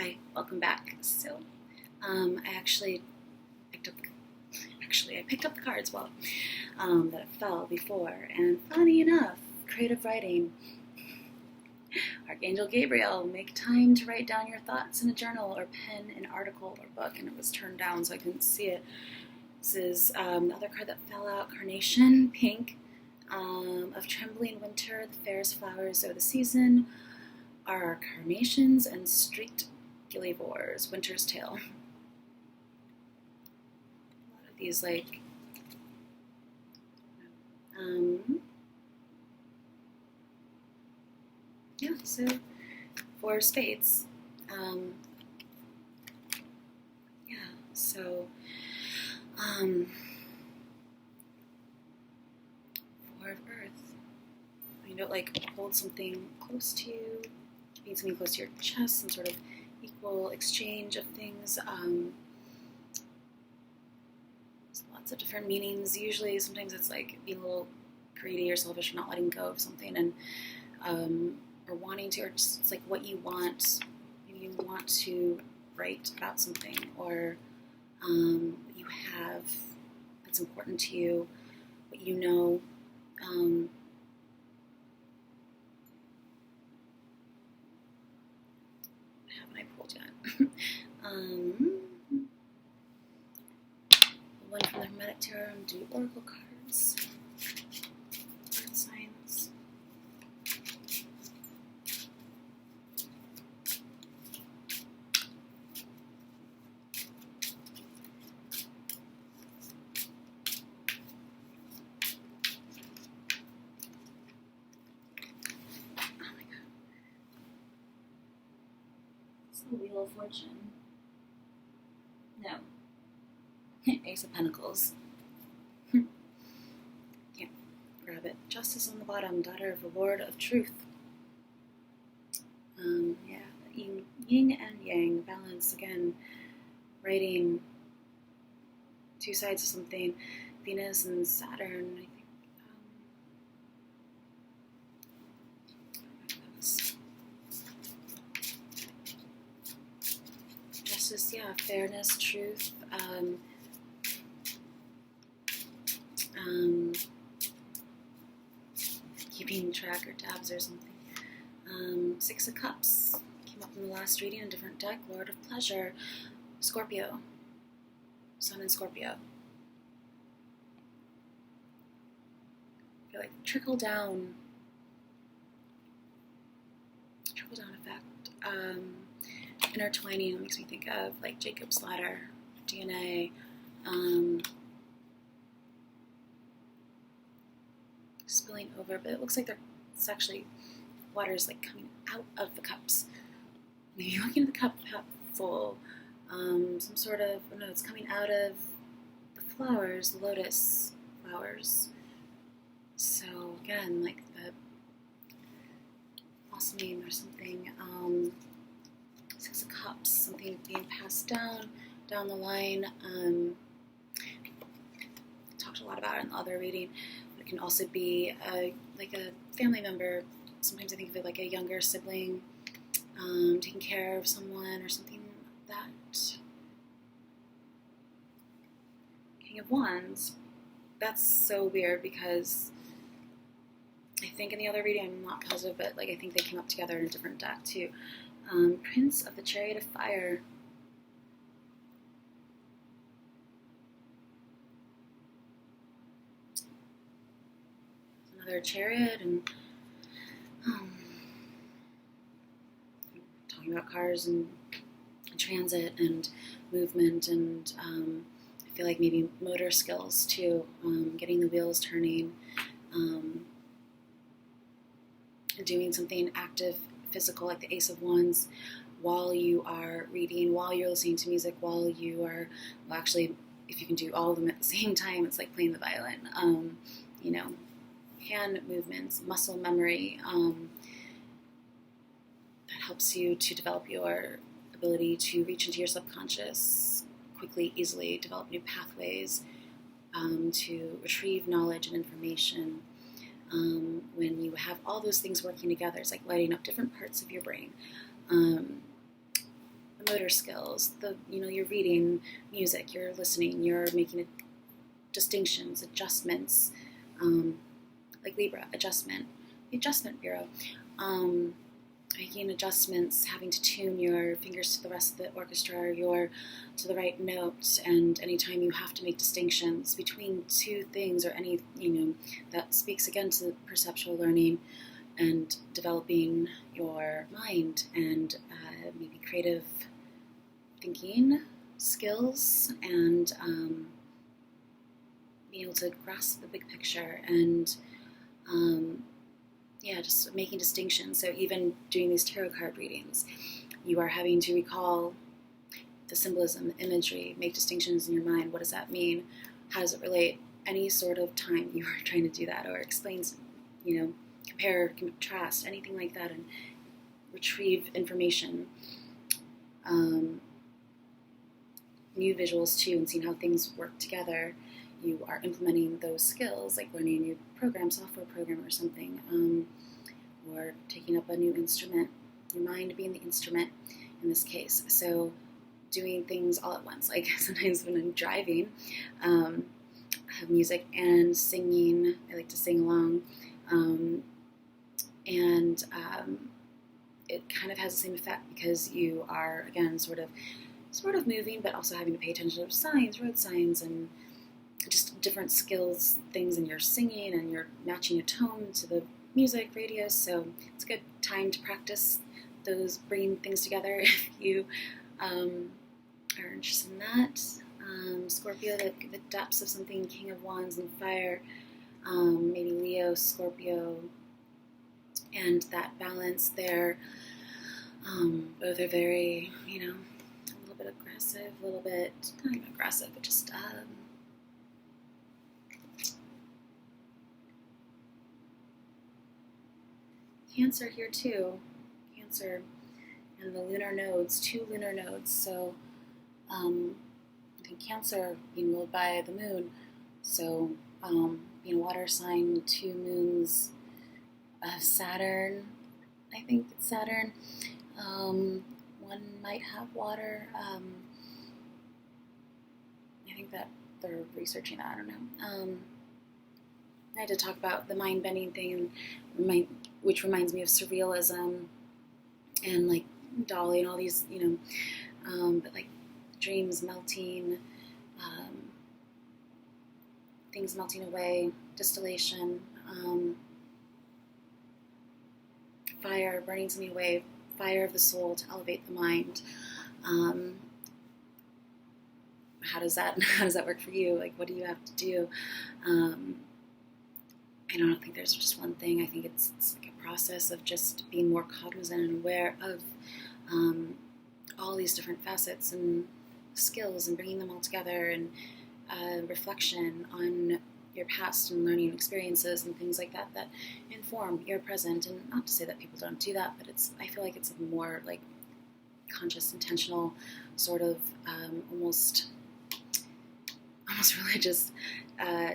Hi, welcome back. I actually picked up I picked up the cards that fell before, and funny enough, creative writing. Archangel Gabriel, make time to write down your thoughts in a journal or pen an article or book, and it was turned down so I couldn't see it. This is the other card that fell out, Carnation, pink, of trembling winter, the fairest flowers of the season are carnations and streaked gillivores, winter's tale. A lot of these, so 4 spades. Um, yeah, so, 4 of earth. Hold something close to you, keeping something close to your chest, some sort of equal exchange of things. There's lots of different meanings. Usually, sometimes it's like being a little greedy or selfish, or not letting go of something, and or wanting to, or just it's like what you want. Maybe you want to write about something, or what you have that's important to you, what you know. Haven't I pulled yet? One from the Hermetic Tarot and do Oracle cards. Earth signs. Oh my god. It's the Wheel of Fortune. No. Ace of Pentacles. Can't grab it. Justice on the bottom. Daughter of the Lord of Truth. Yin and Yang. Balance again. Writing. 2 sides of something. Venus and Saturn. I think. Justice. Yeah. Fairness. Truth. Keeping track or tabs or something. 6 of Cups came up in the last reading, a different deck. Lord of Pleasure, Scorpio, Sun and Scorpio. I feel like trickle down effect. Intertwining makes me think of like Jacob's Ladder, DNA. Spilling over, but it looks like it's actually water's like coming out of the cups. Maybe you're looking at the cup half full. Some sort of, no, it's coming out of the flowers, the lotus flowers. So again, like the blossoming or something. 6 of Cups, something being passed down the line. Talked a lot about it in the other reading. It can also be like a family member. Sometimes I think of it like a younger sibling taking care of someone or something like that. King of Wands. That's so weird because I think in the other reading, I'm not positive, but like I think they came up together in a different deck too. Prince of the Chariot of Fire. Another chariot, and talking about cars and transit and movement, and I feel like maybe motor skills too, getting the wheels turning, doing something active, physical, like the Ace of Wands, while you are reading, while you're listening to music, while you are, well, actually, if you can do all of them at the same time, it's like playing the violin. Hand movements, muscle memory, that helps you to develop your ability to reach into your subconscious quickly, easily, develop new pathways, to retrieve knowledge and information. When you have all those things working together, it's like lighting up different parts of your brain. motor skills, you're reading music, you're listening, you're making distinctions, adjustments, like Libra, adjustment, the Adjustment Bureau, making adjustments, having to tune your fingers to the rest of the orchestra, or to the right note, and anytime you have to make distinctions between two things, or any, that speaks again to perceptual learning, and developing your mind, and maybe creative thinking skills, and being able to grasp the big picture, and just making distinctions. So even doing these tarot card readings, you are having to recall the symbolism, the imagery, make distinctions in your mind. What does that mean? How does it relate? Any sort of time you are trying to do that, or explains, compare, contrast, anything like that, and retrieve information. New visuals too, and seeing how things work together. You are implementing those skills, like learning a new program, software program or something, or taking up a new instrument, your mind being the instrument in this case. So doing things all at once. Like sometimes when I'm driving, I have music and singing. I like to sing along. It kind of has the same effect, because you are, again, sort of moving, but also having to pay attention to signs, road signs, and just different skills, things, and you're singing, and you're matching a tone to the music, radio, so it's a good time to practice those, bringing things together if you are interested in that. Scorpio, the depths of something, King of Wands and fire, maybe Leo, Scorpio, and that balance there. Both are very, a little bit aggressive, a little bit, not even aggressive, but just Cancer here too. Cancer and the lunar nodes, 2 lunar nodes. So I think Cancer being ruled by the moon. So being a water sign, 2 moons of Saturn. I think it's Saturn. One might have water. I think that they're researching that. I don't know. I had to talk about the mind-bending thing, which reminds me of surrealism and like Dali and all these, but like dreams melting, things melting away, distillation, fire, burning something away, fire of the soul to elevate the mind. How does that work for you? Like, what do you have to do? I don't think there's just one thing. I think it's like a process of just being more cognizant and aware of all these different facets and skills, and bringing them all together, and reflection on your past and learning experiences and things like that inform your present. And not to say that people don't do that, but I feel like it's a more like conscious, intentional sort of almost religious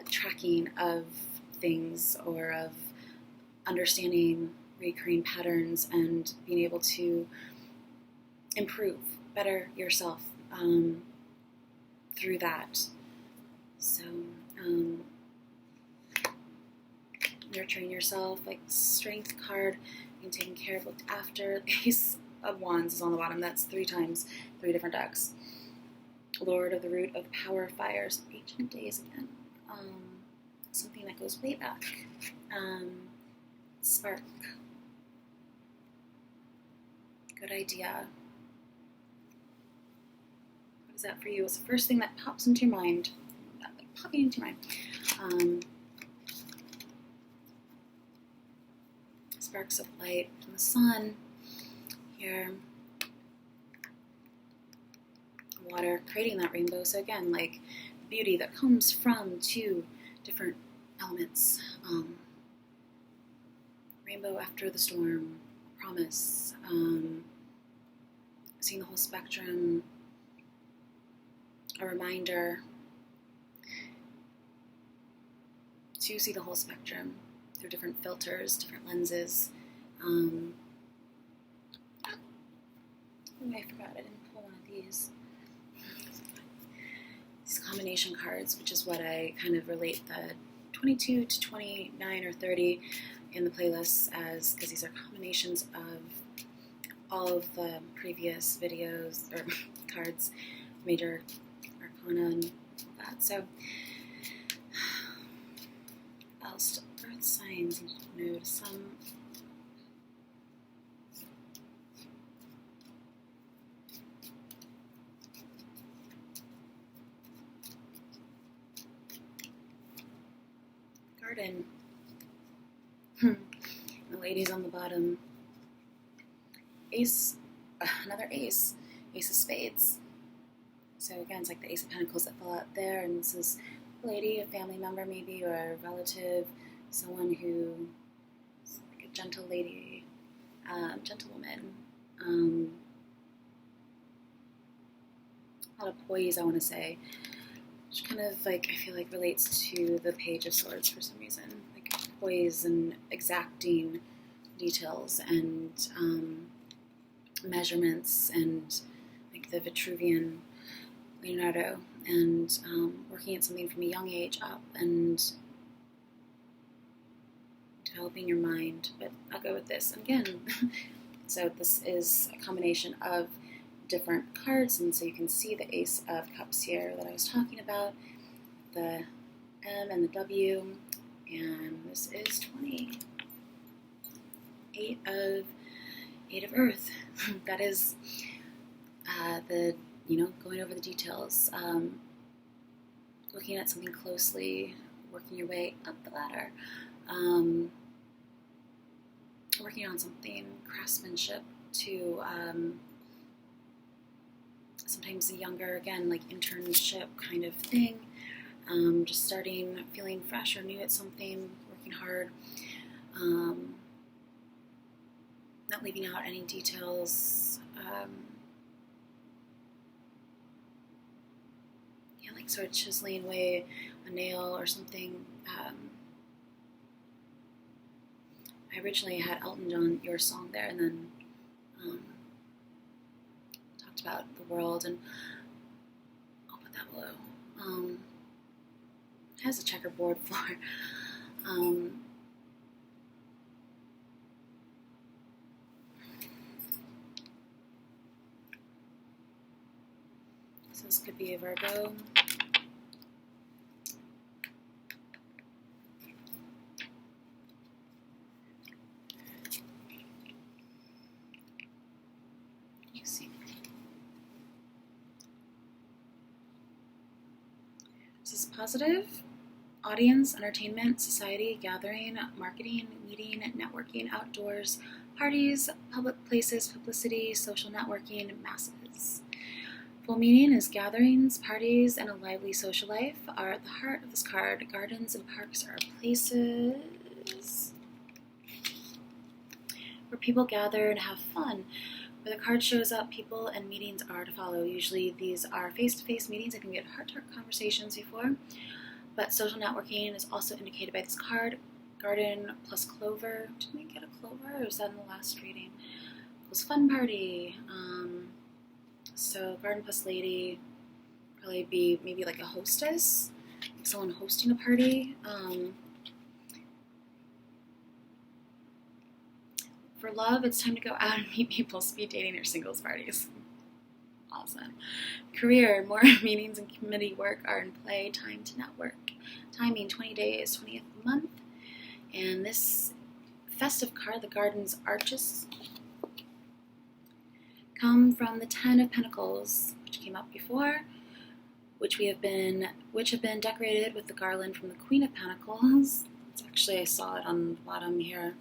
tracking of things, or of understanding recurring patterns, and being able to improve, better yourself through that. So nurturing yourself, like Strength card, being taken care of, looked after. Ace of Wands is on the bottom. That's 3 times, 3 different decks. Lord of the Root of Power, Fires, Ancient Days again. Something that goes way back. Spark. Good idea. What is that for you? What's the first thing that pops into your mind? Popping into your mind. Sparks of light from the sun. Here. Water creating that rainbow. So again, like beauty that comes from 2 different elements. Rainbow after the storm, promise, seeing the whole spectrum, a reminder to see the whole spectrum through different filters, different lenses. Oh, I forgot I didn't pull one of these. These combination cards, which is what I kind of relate the 22 to 29 or 30 in the playlists as, because these are combinations of all of the previous videos or cards, major arcana and all that. So, else, earth signs, node, some. Garden. The ladies on the bottom. Ace, another ace. Ace of spades. So again, it's like the Ace of Pentacles that fell out there, and this is a lady, a family member maybe, or a relative, someone who is like a gentle lady, gentlewoman. A lot of poise, I want to say, which kind of like I feel like relates to the Page of Swords for some reason, like poise and exacting details and measurements and like the Vitruvian Leonardo, and working at something from a young age up and developing your mind. But I'll go with this. And again, so this is a combination of different cards, and so you can see the Ace of Cups here that I was talking about, the M and the W, and this is 20. Eight of Earth. That is the, going over the details, looking at something closely, working your way up the ladder, working on something, craftsmanship to sometimes a younger, again, like internship kind of thing, just starting, feeling fresh or new at something, working hard, not leaving out any details, like sort of chiseling away a nail or something. I originally had Elton John, Your Song there, and then talked about the world, and I'll put that below. It has a checkerboard floor. So this could be a Virgo. Positive, audience, entertainment, society, gathering, marketing, meeting, networking, outdoors, parties, public places, publicity, social networking, masses. Full meaning is gatherings, parties, and a lively social life are at the heart of this card. Gardens and parks are places where people gather and have fun. Where the card shows up, people and meetings are to follow. Usually these are face-to-face meetings. I can get heart-to-heart conversations before, but social networking is also indicated by this card. Garden plus clover. Did we get a clover, or was that in the last reading? It was fun party. So garden plus lady, probably be maybe like a hostess, like someone hosting a party. For love, it's time to go out and meet people, speed dating, or singles parties. Awesome. Career, more meetings and committee work are in play. Time to network. Timing, 20 days, 20th month. And this festive card, the Garden's Arches, come from the 10 of Pentacles, which came up before, which have been decorated with the garland from the Queen of Pentacles. It's actually, I saw it on the bottom here.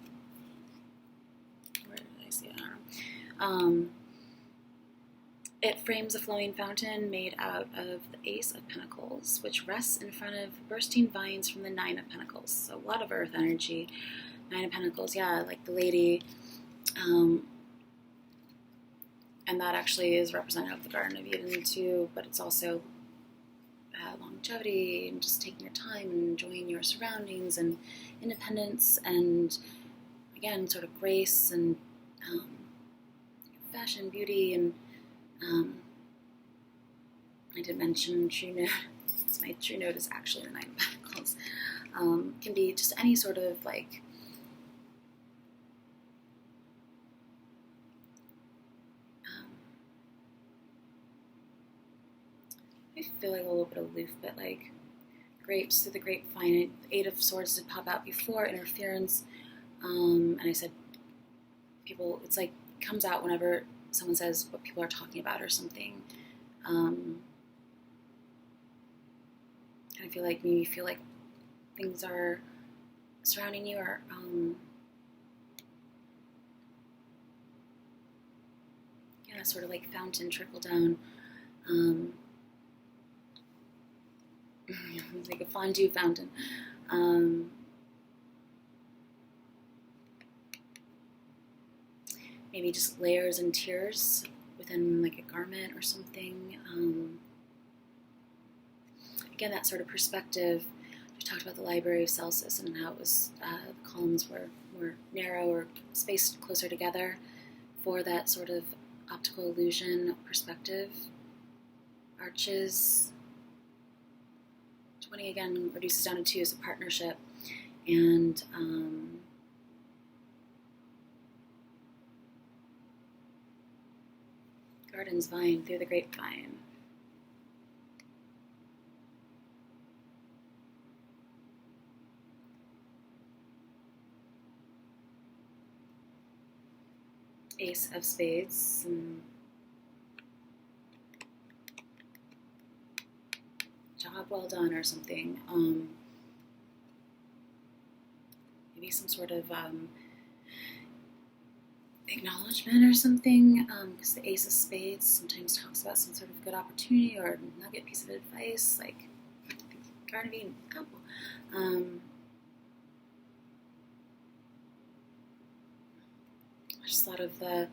It frames a flowing fountain made out of the Ace of Pentacles, which rests in front of bursting vines from the Nine of Pentacles. So a lot of earth energy. Nine of Pentacles, yeah, like the lady. And that actually is representative of the Garden of Eden too, but it's also longevity and just taking your time and enjoying your surroundings and independence and, again, sort of grace and fashion, beauty, and I did mention True Note. My True Note is actually the Nine of Pentacles. Can be just any sort of like I feel like a little bit aloof, but like grapes through the grapevine. Eight of Swords did pop out before, interference. And I said people, it's like comes out whenever someone says what people are talking about or something. I feel like maybe you feel like things are surrounding you or yeah, sort of like fountain trickle down. It's like a fondue fountain. Maybe just layers and tiers within like a garment or something. Again, that sort of perspective. We talked about the Library of Celsus and how it was the columns were more narrow or spaced closer together for that sort of optical illusion perspective. Arches. 20 again reduces down to 2 as a partnership. And Gardens, vine, through the grapevine. Ace of Spades. Job well done or something. Maybe some sort of acknowledgement or something, because the Ace of Spades sometimes talks about some sort of good opportunity or nugget piece of advice, like Garden of Eden, apple. I just thought of the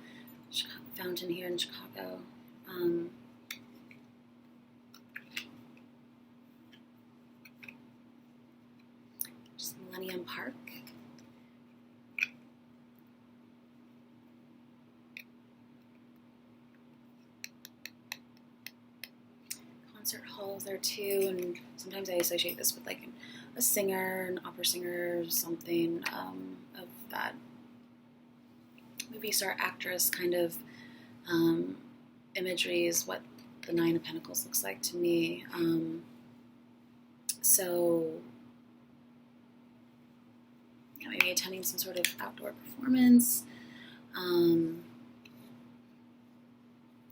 fountain here in Chicago. Just Millennium Park. Concert halls there too, and sometimes I associate this with like a singer, an opera singer, or something of that movie star actress kind of imagery is what the Nine of Pentacles looks like to me. So you know, maybe attending some sort of outdoor performance. I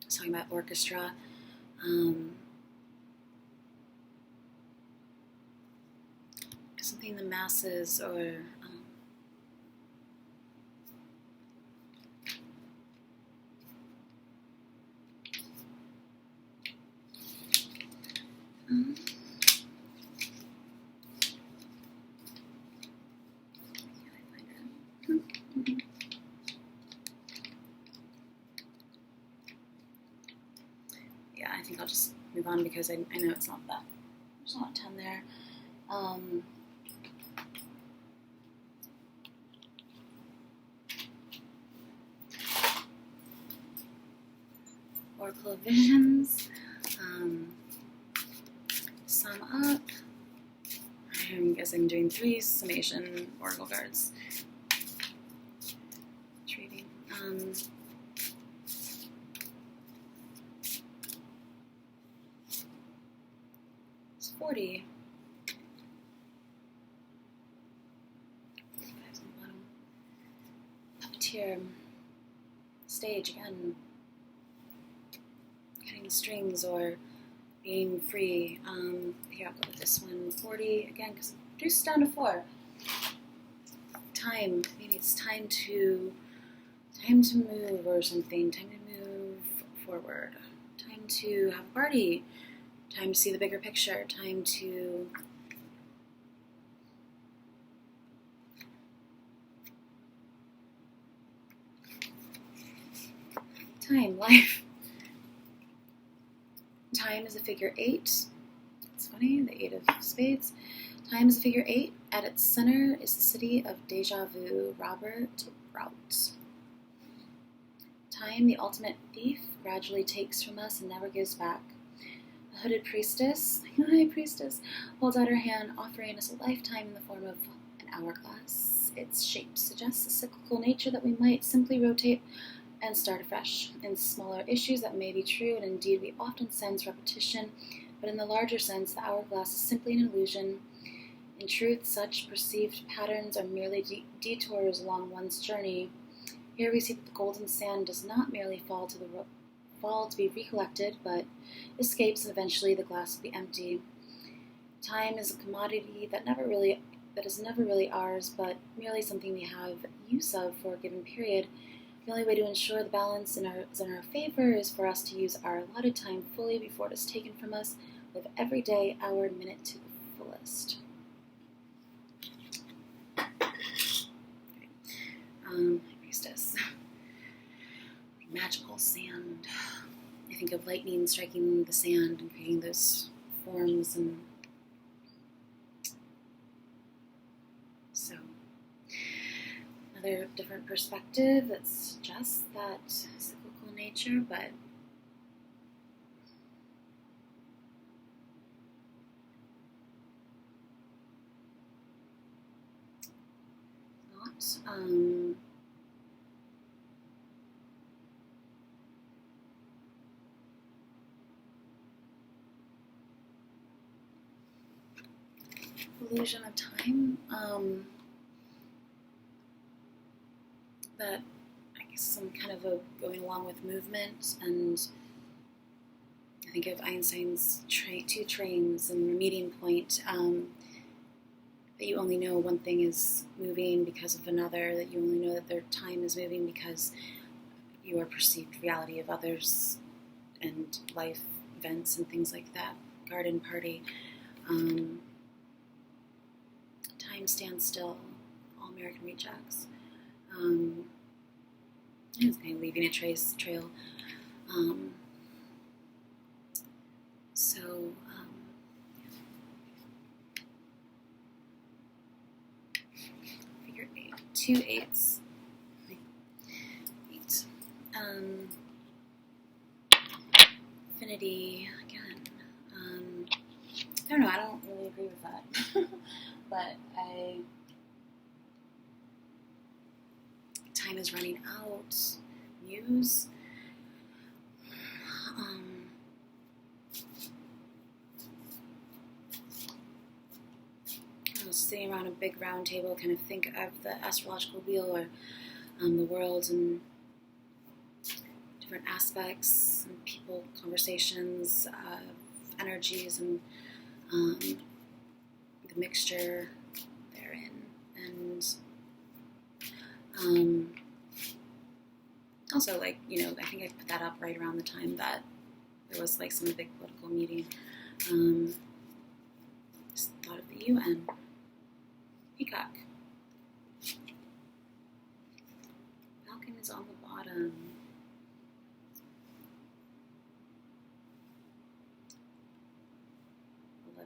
was talking about orchestra. Something the masses or yeah, I think I'll just move on because I know it's not that. There's not a ton there. Oracle of Visions. Sum up. I guess I'm doing 3 summation oracle cards. Trading. It's 40. Puppeteer. Stage again. Cutting the strings or being free. Here I'll go with this one. 40 again because reduced down to 4. Time. Maybe it's time to move or something. Time to move forward. Time to have a party. Time to see the bigger picture. Time to life. Time is a figure 8. It's funny, the 8 of Spades. Time is a figure 8. At its center is the city of Deja Vu, Robert Rout. Time, the ultimate thief, gradually takes from us and never gives back. A hooded priestess, high priestess, holds out her hand, offering us a lifetime in the form of an hourglass. Its shape suggests a cyclical nature that we might simply rotate and start afresh. In smaller issues, that may be true, and indeed we often sense repetition, but in the larger sense, the hourglass is simply an illusion. In truth, such perceived patterns are merely detours along one's journey. Here we see that the golden sand does not merely fall to be recollected, but escapes, and eventually the glass will be empty. Time is a commodity that is never really ours, but merely something we have use of for a given period. The only way to ensure the balance is in our favor is for us to use our allotted time fully before it is taken from us. Live every day, hour, and minute to the fullest. Priestess. Magical sand. I think of lightning striking the sand and creating those forms, and so another different perspective that suggests that cyclical nature, but not. Illusion of time, that I guess some kind of going along with movement, and I think of Einstein's two trains and meeting point, that you only know one thing is moving because of another, that you only know that their time is moving because your perceived reality of others and life events and things like that. Garden party. Time stands still. All American Rejects. It's kind of leaving a trail. Figure 8. 2 8s. 8. Infinity again. I don't know. I don't really agree with that, but time is running out. Muse. I was sitting around a big round table, kind of think of the astrological wheel, or the world and different aspects, and people, conversations, energies, and the mixture therein. And also, I think I put that up right around the time that there was some big political meeting. Just thought of the UN. Peacock. Falcon is on the bottom.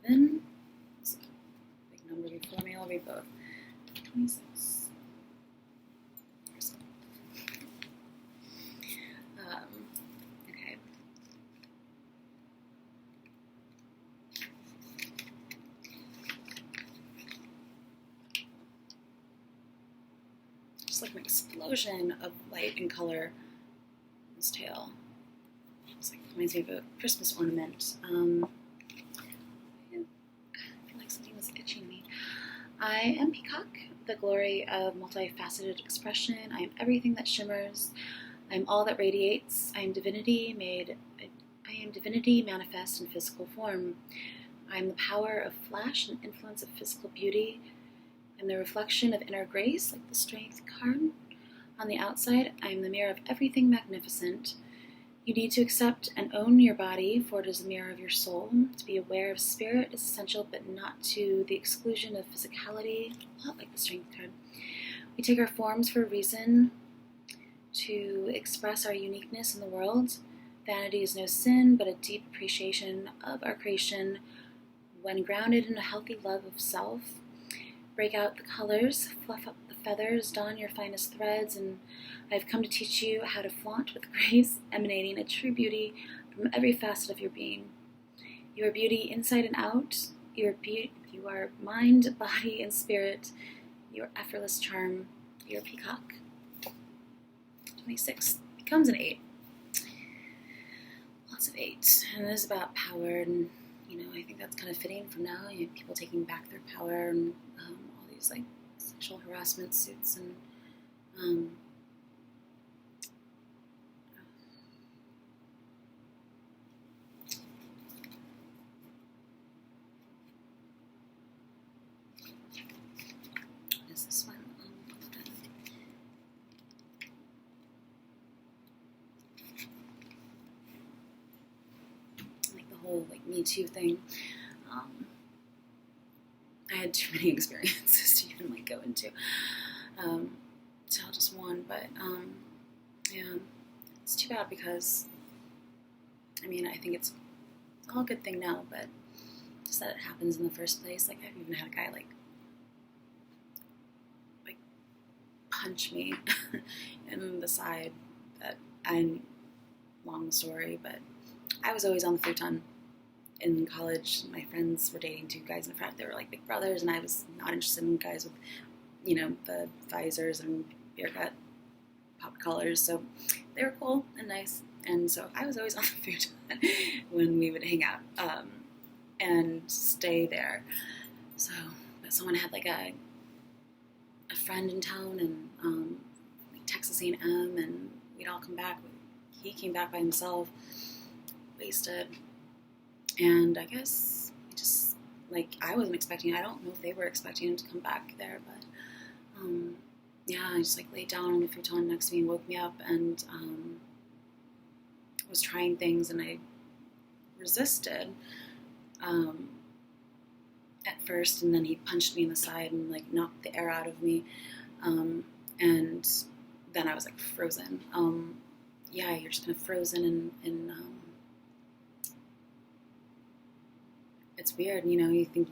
11. So, big number before me. I'll read both. 26. Okay. Just an explosion of light and color in his tail. It's reminds me of a Christmas ornament. Something was itching me. I am Peacock, the glory of multifaceted expression. I am everything that shimmers. I am all that radiates. I am divinity manifest in physical form. I am the power of flash and influence of physical beauty. I am the reflection of inner grace, like the strength card. On the outside, I am the mirror of everything magnificent. You need to accept and own your body, for it is a mirror of your soul. To be aware of spirit is essential, but not to the exclusion of physicality, a lot like the strength card. We take our forms for a reason, to express our uniqueness in the world. Vanity is no sin, but a deep appreciation of our creation when grounded in a healthy love of self. Break out the colors, fluff up the feathers, don your finest threads, and I've come to teach you how to flaunt with grace, emanating a true beauty from every facet of your being. You are beauty inside and out. You are mind, body, and spirit. Your effortless charm. Your peacock. 26 becomes an 8. Lots of 8. And it is about power, and I think that's kind of fitting for now. People taking back their power, and all these like sexual harassment suits, and what is this one? Like the whole like Me Too thing. I had too many experiences to even like go into. Tell just one, but yeah, it's too bad because I think it's all a good thing now, but just that it happens in the first place. Like I've even had a guy like punch me in the side. That long story, but I was always on the futon. In college, my friends were dating 2 guys in the front. They were like big brothers, and I was not interested in guys with, the visors and beer gut pop collars. So they were cool and nice, and so I was always on the futon when we would hang out and stay there. So, but someone had like a friend in town, and Texas A&M, and we'd all come back. He came back by himself, wasted. And I guess just like I wasn't expecting. I don't know if they were expecting him to come back there, but yeah, I just like laid down on the futon next to me and woke me up, and was trying things, and I resisted at first, and then he punched me in the side and like knocked the air out of me, and then I was like frozen. Yeah, you're just kind of frozen and it's weird, you think,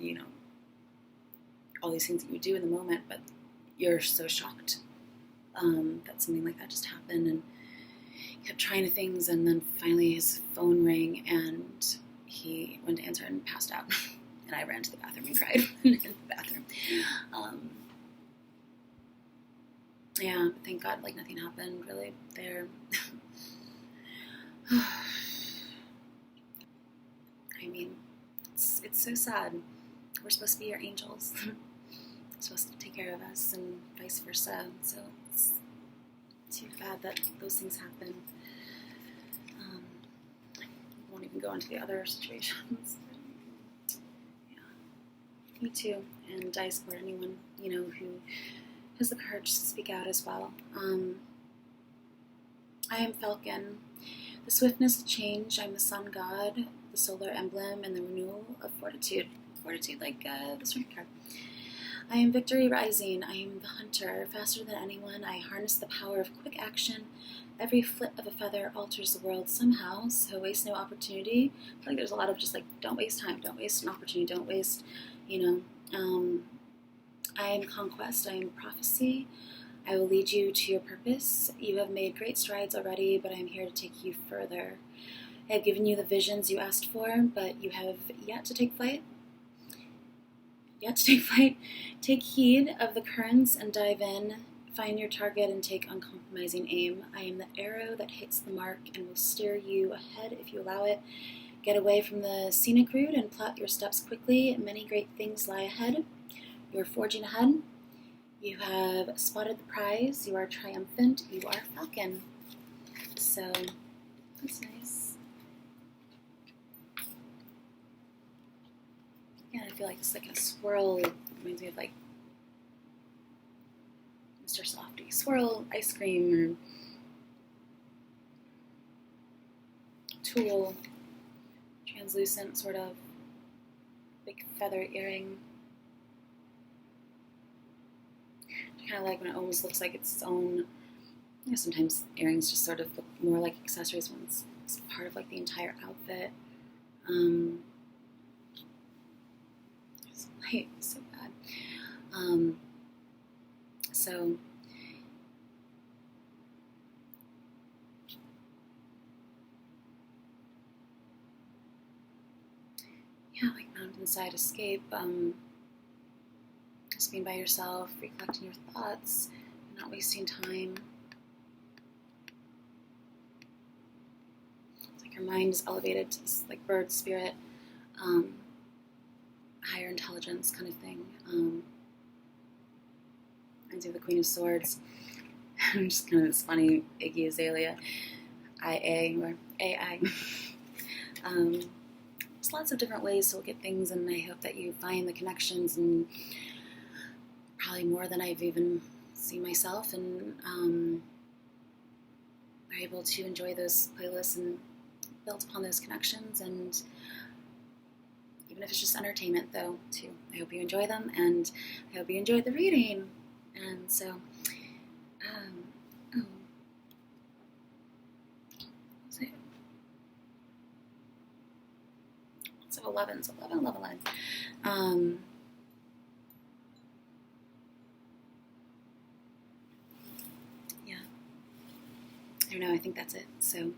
all these things that you do in the moment, but you're so shocked that something like that just happened, and he kept trying things, and then finally his phone rang, and he went to answer and passed out, and I ran to the bathroom and cried in the bathroom. Yeah, but thank God, like, nothing happened really there. It's so sad. We're supposed to be your angels. You're supposed to take care of us, and vice versa. So it's too bad that those things happen. Won't even go into the other situations. Yeah, me too. And I support anyone who has the courage to speak out as well. I am Falcon, the swiftness of change. I'm the sun god, the solar emblem, and the renewal of fortitude. Fortitude, like the strength card. I am victory rising. I am the hunter. Faster than anyone, I harness the power of quick action. Every flit of a feather alters the world somehow, so waste no opportunity. I feel like there's a lot of just like, don't waste time, don't waste an opportunity, don't waste, I am conquest. I am prophecy. I will lead you to your purpose. You have made great strides already, but I am here to take you further. I have given you the visions you asked for, but you have yet to take flight. Take heed of the currents and dive in. Find your target and take uncompromising aim. I am the arrow that hits the mark and will steer you ahead if you allow it. Get away from the scenic route and plot your steps quickly. Many great things lie ahead. You are forging ahead. You have spotted the prize. You are triumphant. You are Falcon. So, that's nice. Yeah, I feel like it's like a swirl. It reminds me of like Mr. Softy. Swirl ice cream or tulle. Translucent sort of. Big feather earring. Kind of like when it almost looks like its own. Sometimes earrings just sort of look more like accessories when it's part of like the entire outfit. It's light, so bad. So yeah, like mountainside escape, just being by yourself, reflecting your thoughts, not wasting time. It's like your mind is elevated to this like bird spirit, um, higher intelligence kind of thing. Reminds me of the Queen of Swords. Just kind of this funny Iggy Azalea, IA or AI. There's lots of different ways to look at things, and I hope that you find the connections, and probably more than I've even seen myself, and are able to enjoy those playlists and build upon those connections. And even if it's just entertainment, though, too. I hope you enjoy them, and I hope you enjoyed the reading. And so, lots of 11s, 11, 11, 11. Yeah, I don't know, I think that's it. So,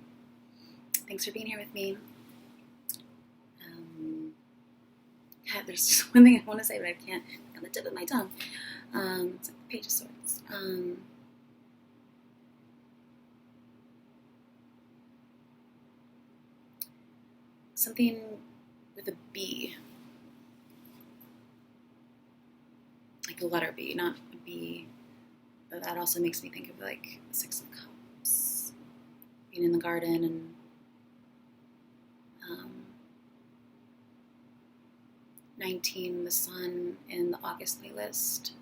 thanks for being here with me. Yeah, there's just one thing I want to say, but I can't, on the tip of my tongue. It's like the Page of Swords. Something with a B. Like the letter B, not a B. But that also makes me think of like the Six of Cups. Being in the garden, and 19, the sun in the August playlist.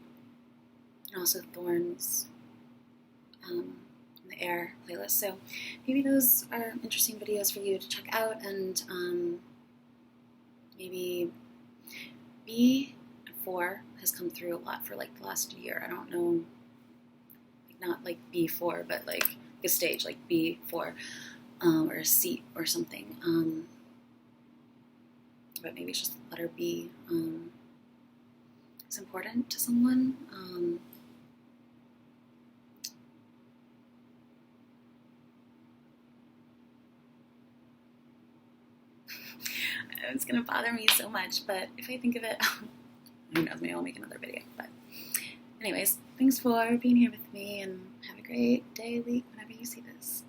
And also Thorns in the Air playlist. So maybe those are interesting videos for you to check out, and maybe B4 has come through a lot for like the last year. I don't know, like not like B4, but like a stage like B4 or a seat or something. But maybe it's just the letter B. It's important to someone. It's going to bother me so much, but if I think of it, who knows, maybe I'll make another video. But anyways, thanks for being here with me, and have a great day, week, whenever you see this.